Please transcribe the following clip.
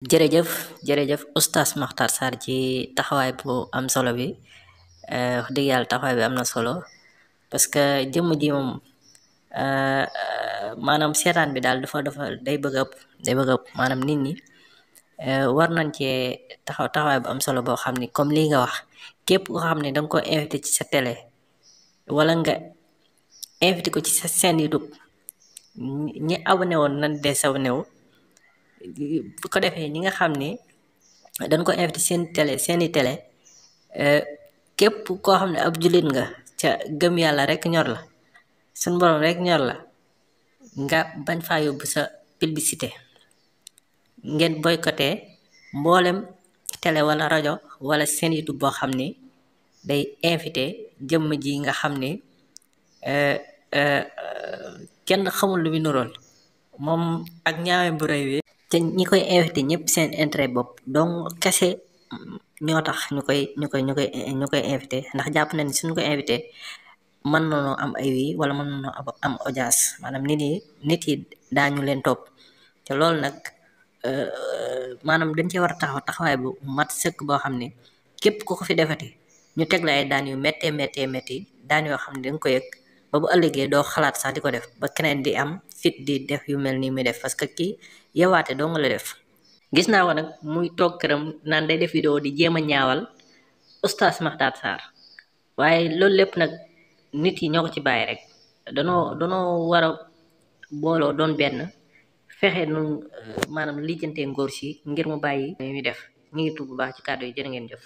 jërëjëf jërëjëf oustaz Makhtar Sarr ci taxawaay bu am solo bi wax dëgg yàlla taxawaay bi am na solo parce que jëmm ji moom maanaam seetaan bi daal dafa day bëgg a ëpp maanaam nit ñi war nañ cee taxawaay bu am solo boo xam ni comme lii nga wax képp koo xam ne danga ko invité ci sa télé wala nga invité ko ci sa chaîne YouTube ñi abonné woon nañ désabonné wu bu ko defee ñi nga xam ni dañ ko invité seeni télé képp koo xam ne ab jullit nga ca gëm yàlla rek ñor la suñ borom rek ñor la nga bañ faa yóbbu sa publicité ngeen boycotté mboolem télé wala rajo wala seen YouTube boo xam ni day invité jëmm ji nga xam ni kenn xamul lu mu nurool moom ak ñaawee bu rëy wi te ñi koy invité ñëpp seen intérêt bopp donc kese ñoo tax ñu koy invité ndax jàpp na ni suñu ko invité mën nañoo am ay wi wala mën nañoo am audience maanaam nit yi daañu leen topp te loolu nag maanaam dañ ci war a taxawaay bu mat sëkk boo xam ne képp ku ko fi defati ñu teg la ay daan yu métti daan yoo xam ne danga ko yëg ba bu ëllëgee doo xalaat sax di ko def ba keneen di am fit di def yu mel nii muy def parce que kii yewaate doo nga la def gis naa ko nag muy toog këram naan day def vidéo di jéem a ñaawal oustaz Makhtar Sarr waaye loolu lépp nag nit yi ñoo ko ci bàyyi rek danoo war a booloo doon benn fexe nun maanaam lijjantee ngóor si ngir mu bàyyi muy def ñu ngi tudd bu baax ci kàddu yi jërë ngeen jëf